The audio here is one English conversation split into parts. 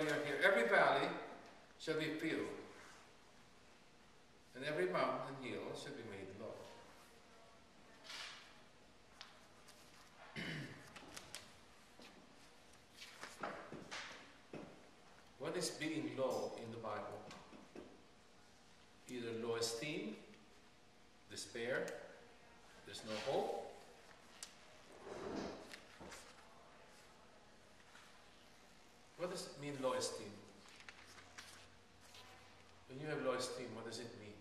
earlier here, every valley shall be filled, and every mountain and hill shall be made low. What is being low in the Bible? Either low esteem, despair, there's no hope. What does it mean, low esteem? When you have low esteem, what does it mean?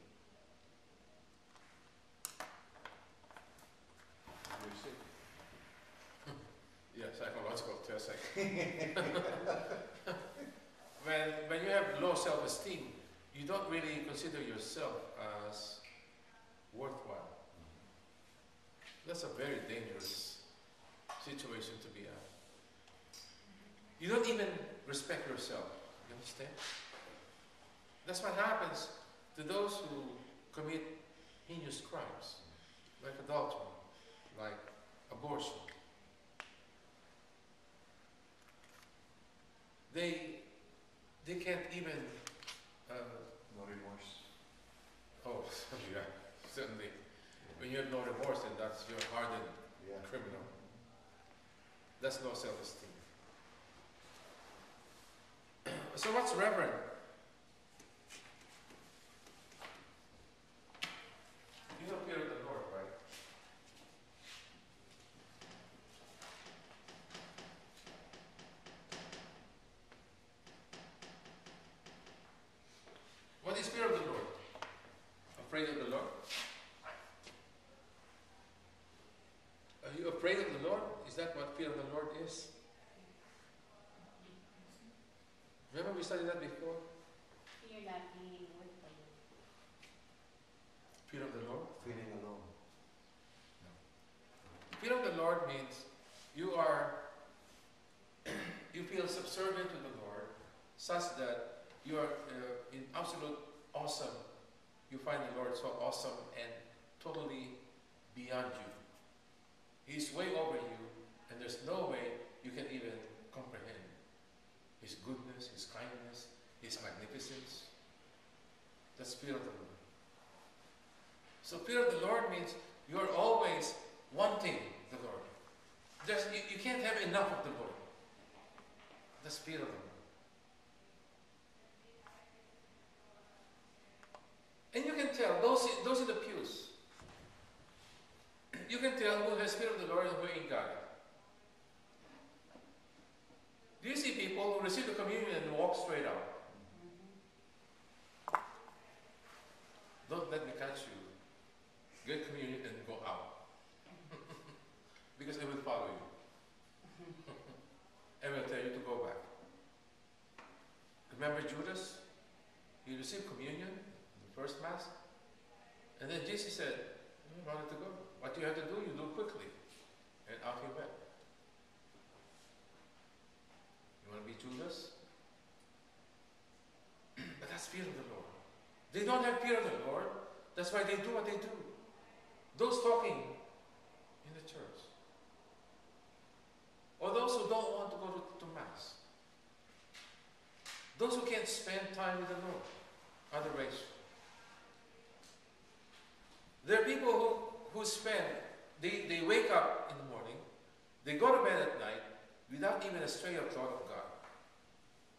Yeah, psychological test. When you have low self-esteem, you don't really consider yourself as worthwhile. That's a very dangerous situation to be at. You don't even respect yourself. You understand? That's what happens to those who commit heinous crimes, like adultery, like abortion. They can't even... no remorse. Oh, yeah, certainly. When you have no remorse, then that's your hardened criminal. That's no self-esteem. So what's reverend? You know fear of the Lord, right? What is fear of the Lord? Afraid of the Lord? Are you afraid of the Lord? Is that what fear of the Lord is? Remember we studied that before? Fear not being with them. Fear of the Lord? Feeling alone. No. Fear of the Lord means you are, you feel subservient to the Lord, such that you are in absolute awesome. You find the Lord so awesome and totally beyond you. He's way over you, and there's no way you can even comprehend His goodness, His kindness, His magnificence. That's fear of the Lord. So fear of the Lord means you're always wanting the Lord. You can't have enough of the Lord. That's fear of the Lord. And you can tell, those in the pews, you can tell who has fear of the Lord and who ain't got it. Do you see people who receive the communion and walk straight out? Don't let me catch you. Get communion and go out. Because I will follow you. I will tell you to go back. Remember Judas? He received communion in the first Mass. And then Jesus said, "You wanted to go. What you have to do, you do quickly." And out he went. You want to be Judas? But that's fear of the Lord. They don't have fear of the Lord. That's why they do what they do. Those talking in the church. Or those who don't want to go to Mass. Those who can't spend time with the Lord are the race. There are people who spend, they wake up in the morning, they go to bed at night without even a stray of thought of God.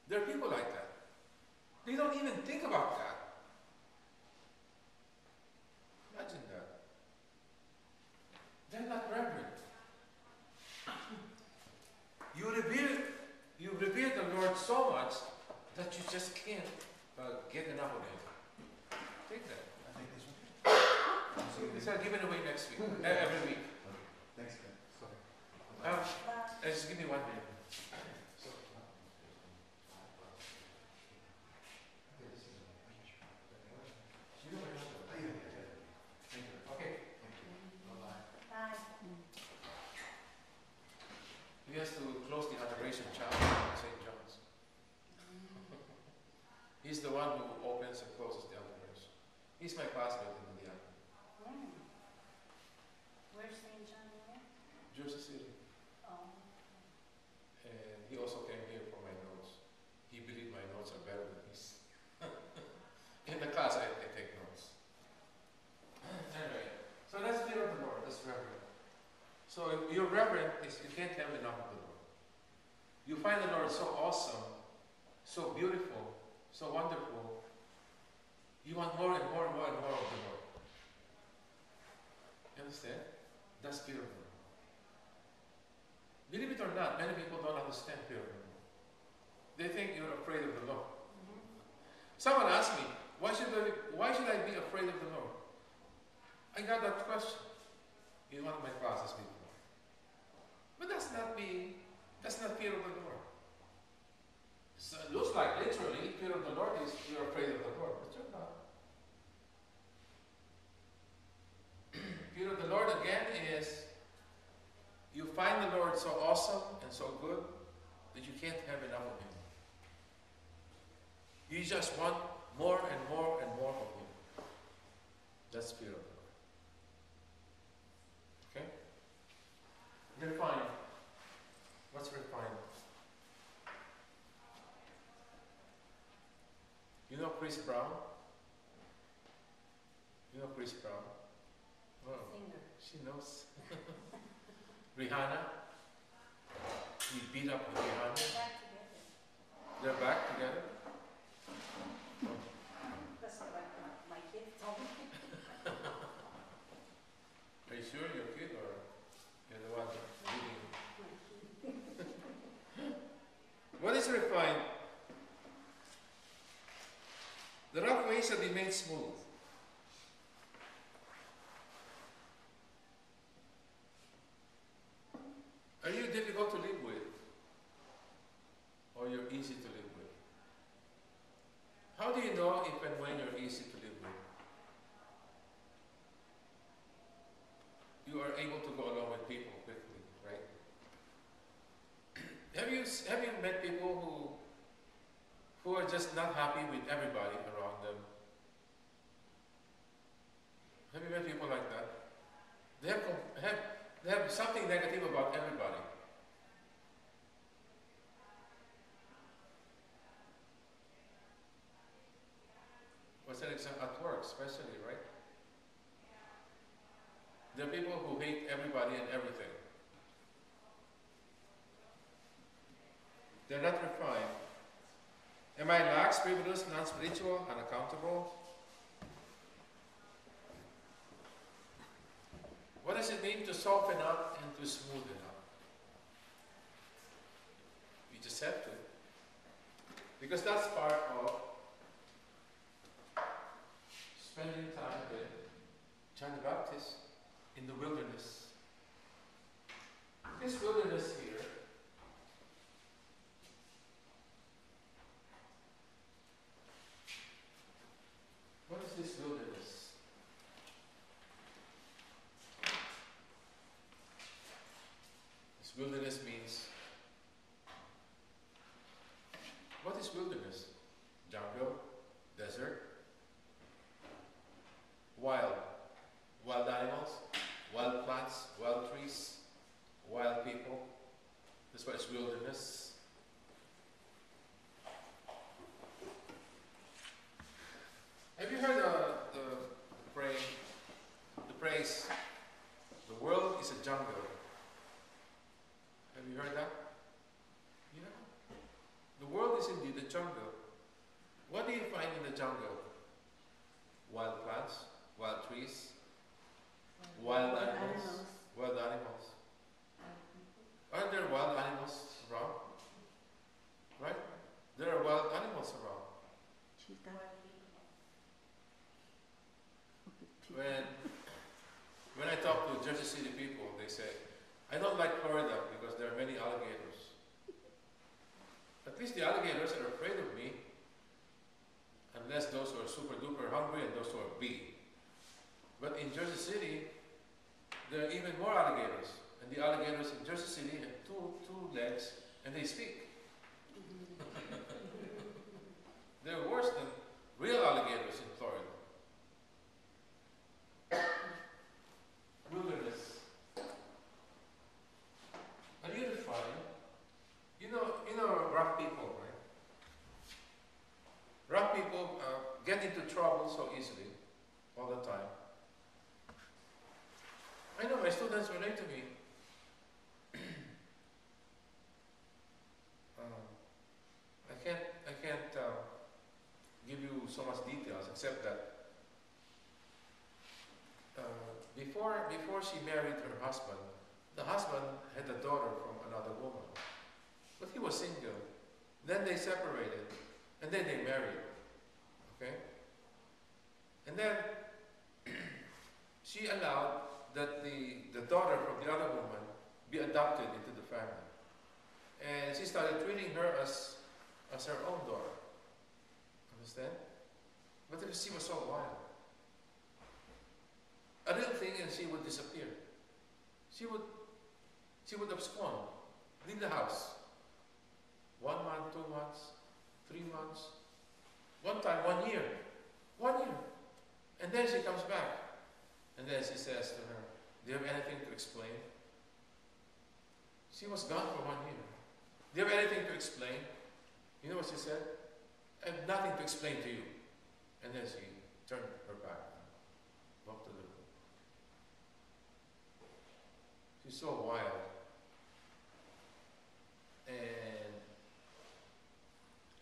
There are people like that. They don't even think about God. Imagine that. They're not reverent. You revere the Lord so much that you just can't get enough of Him. Take that. I think this one. This I'll give it away next week, every week. Thanks, man. Sorry. Just give me 1 minute. Okay. Bye. He has to close the adoration chapel at St. John's. He's the one who opens and closes the adoration. He's my classmate in India. Where's St. John there? Jersey City. Oh. And he also came here for my notes. He believes different is you can't have enough of the Lord. You find the Lord so awesome, so beautiful, so wonderful. You want more and more and more and more of the Lord. You understand? That's fear of the Lord. Believe it or not, many people don't understand fear of the Lord. They think you're afraid of the Lord. Someone asked me, why should I be afraid of the Lord? I got that question in one of my classes before. But that's not fear of the Lord. So it looks like literally fear of the Lord is you're afraid of the Lord, but you're not. Fear of the Lord again is you find the Lord so awesome and so good that you can't have enough of Him. You just want more and more and more of Him. That's fear of the Lord. Okay? Refine. What's refine? You know Chris Brown? You know Chris Brown? Oh, Singer. she knows. Rihanna. He beat up with Rihanna. They're back together. They're back together. That's what my kids told me. Are you sure you're a kid or you're the one leading? What is refined? The rough ways shall be made smooth. Are you difficult to live with? Or you're easy to live with? How do you know if and when you're easy to live with? You are able to go along with people quickly, right? Have you met people who are just not happy with everybody around them? Have you met people like that? They have something negative about everybody. What's an example? At work, especially, right? There are people who hate everybody and everything. They're not refined. Am I lax, frivolous, non-spiritual, unaccountable? What does it mean to soften up and to smoothen up? You just have to. Because that's part of spending time with John the Baptist in the wilderness. This wilderness here what is this wilderness? This wilderness means, what is wilderness? Jungle, desert, wild animals, wild plants, wild trees, wild people. That's why it's wilderness. Have you heard the phrase, the world is a jungle? Have you heard that? Yeah. The world is indeed a jungle. What do you find in the jungle? Wild plants, wild trees, wild animals. Wild animals. Aren't there wild animals around? Right? There are wild animals around. When I talk to Jersey City people, they say, I don't like Florida because there are many alligators. At least the alligators are afraid of me, unless those who are super duper hungry and those who are big. But in Jersey City, there are even more alligators. And the alligators in Jersey City have two legs and they speak. They're worse than real alligators in Florida. Wilderness. Are you refined? You know rough people, right? Rough people get into trouble so easily, all the time. I know my students relate to me. can't give you so much details except that before she married her husband, the husband had a daughter from another woman, but he was single. Then they separated, and then they married. Okay, and then she allowed that the daughter from the other woman be adopted into the family. And she started treating her as her own daughter. Understand? But she was so wild. A little thing and she would disappear. She would abscond, leave the house. 1 month, 2 months, 3 months. One time, 1 year. 1 year. And then she comes back. And then she says to her, do you have anything to explain? She was gone for 1 year. Do you have anything to explain? You know what she said? I have nothing to explain to you. And then she turned her back and walked to the room. She's so wild. And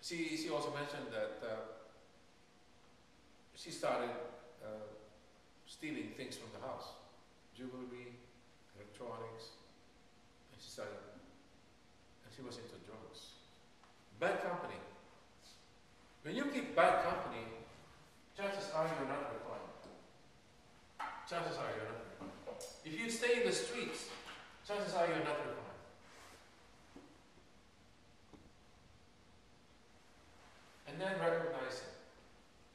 she also mentioned that she started stealing things from the house. Jewelry, electronics. And she was into drugs. Bad company. When you keep bad company, chances are you're not refined. Chances are you're not refined. If you stay in the streets, chances are you're not refined. And then recognize it.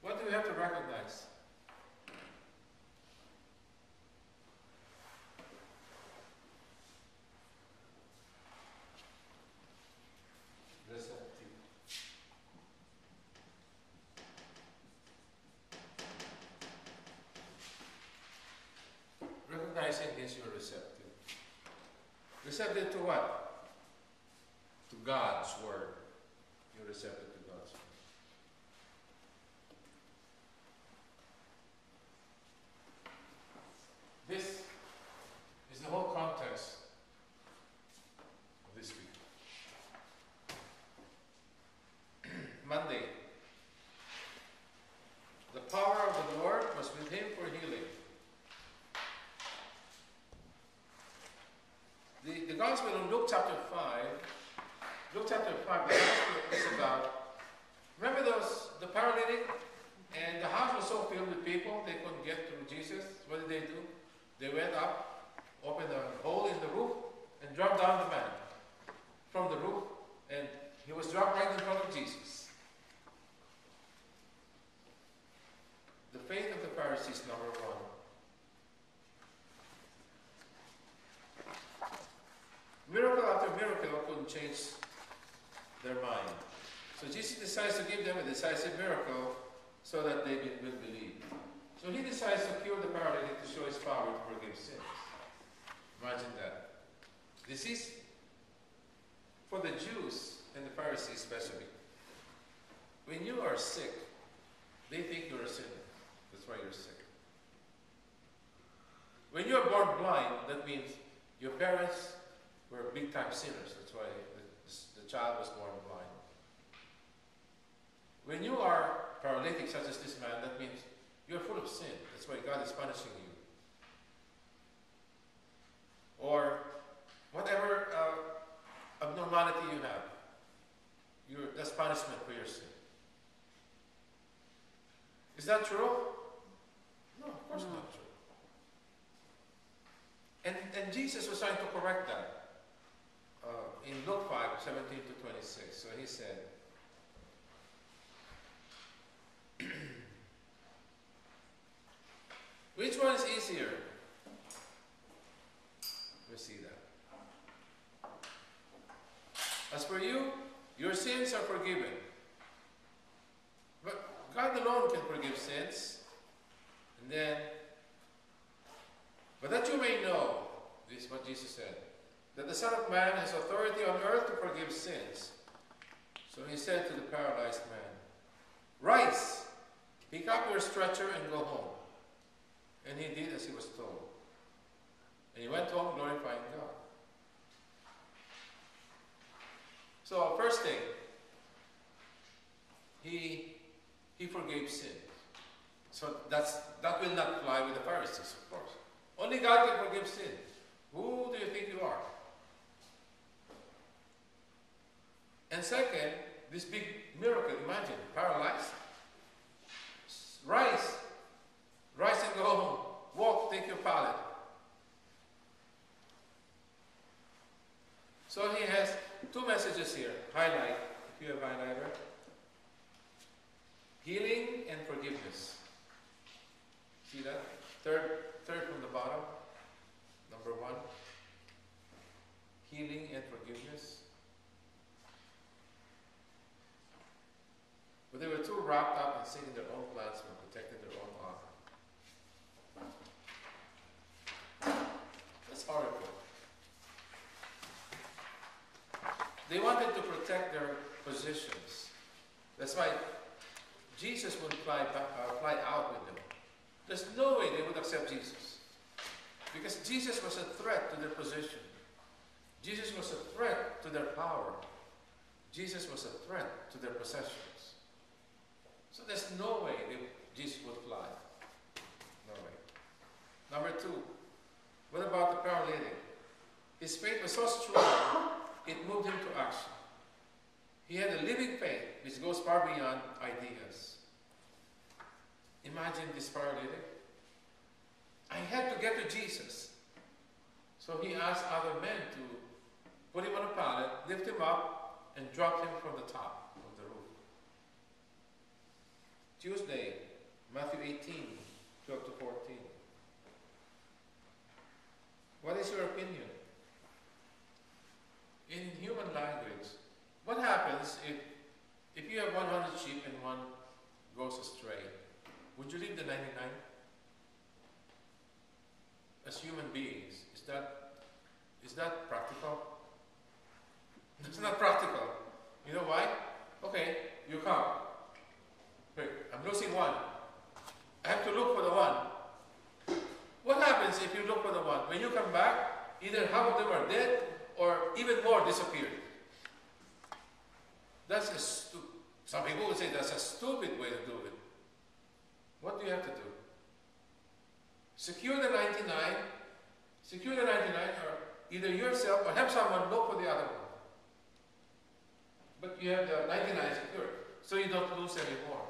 What do we have to recognize? Recognizing this, you're receptive. Receptive to what? To God's Word. You're receptive to God's Word. This is the whole context of this week. Monday. The power of the Lord was with him for healing. The Gospel in Luke chapter 5, the Gospel is about, remember the paralytic? And the house was so filled with people, they couldn't get to Jesus. What did they do? They went up, opened a hole in the roof, and dropped down the man from the roof, and he was dropped right in front of Jesus. The faith of the Pharisees, number one. Miracle after miracle couldn't change their mind. So Jesus decides to give them a decisive miracle so that they will believe. So he decides to cure the paralytic to show his power to forgive sins. Imagine that. This is for the Jews and the Pharisees especially. When you are sick, they think you're a sinner. That's why you're sick. When you are born blind, that means your parents were big-time sinners. That's why the child was born blind. When you are paralytic, such as this man, that means you're full of sin. That's why God is punishing you. Or whatever abnormality you have, that's punishment for your sin. Is that true? No, of course not true. And Jesus was trying to correct that. In Luke 5, 17 to 26. So he said, which one is easier? We see that. As for you, your sins are forgiven. But God alone can forgive sins. And then, but that you may know, this is what Jesus said, that the Son of Man has authority on earth to forgive sins. So he said to the paralyzed man, rise, pick up your stretcher and go home. And he did as he was told. And he went home glorifying God. So first thing, He forgave sin. So that will not fly with the Pharisees, of course. Only God can forgive sin. Who do you think you are? And second, this big miracle, imagine, paralyzed. Rise and go home. Walk, take your pallet. So he has two messages here. Highlight, if you have highlighter. Healing and forgiveness. See that? Third from the bottom. Number 1. Healing and forgiveness. But they were too wrapped up in seeing their own plans and protecting their own honor. That's horrible. They wanted to protect their positions. That's why Jesus would fly out with them. There's no way they would accept Jesus. Because Jesus was a threat to their position. Jesus was a threat to their power. Jesus was a threat to their possessions. So there's no way Jesus would fly. No way. Number 2, what about the paralytic? His faith was so strong, it moved him to action. He had a living faith which goes far beyond ideas. Imagine this paralytic. I had to get to Jesus. So he asked other men to put him on a pallet, lift him up, and drop him from the top of the roof. Tuesday, Matthew 18, 12 to 14. What is your opinion? In human language, what happens if you have 100 sheep and one goes astray? Would you leave the 99? As human beings, is that practical? It's not practical. You know why? Okay, you come. Wait, I'm losing one. I have to look for the one. What happens if you look for the one? When you come back, either half of them are dead or even more disappeared. Some people would say that's a stupid way to do it. What do you have to do? Secure the 99, or either yourself or have someone look for the other one. But you have the 99 secured, so you don't lose anymore.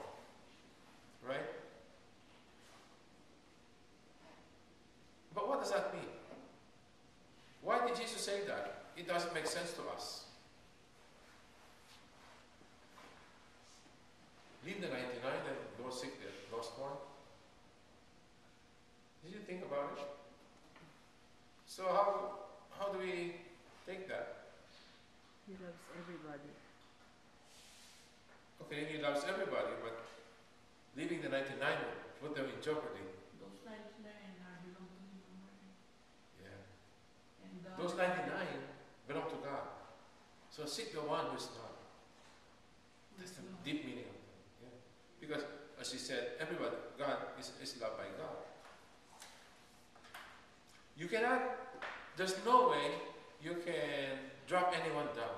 Right? But what does that mean? Why did Jesus say that? It doesn't make sense to us. Leave the 99 and go seek the lost one. Did you think about it? So how do we take that? He loves everybody. Okay, he loves everybody, but leaving the 99 would put them in jeopardy. Those 99 are belong to him already. Yeah. And Those 99 belong to God. So seek the one who is not. That's the deep meaning of it. Yeah. Because, as you said, everybody, God is loved by God. You cannot, there's no way you can drop anyone down.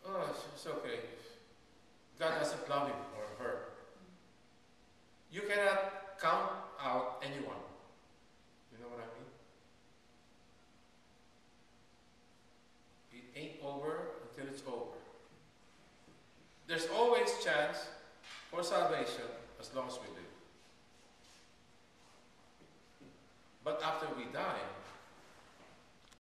Oh, it's okay. God doesn't love him or her. You cannot count out anyone. You know what I mean? It ain't over until it's over. There's always chance for salvation as long as we live. But after we die,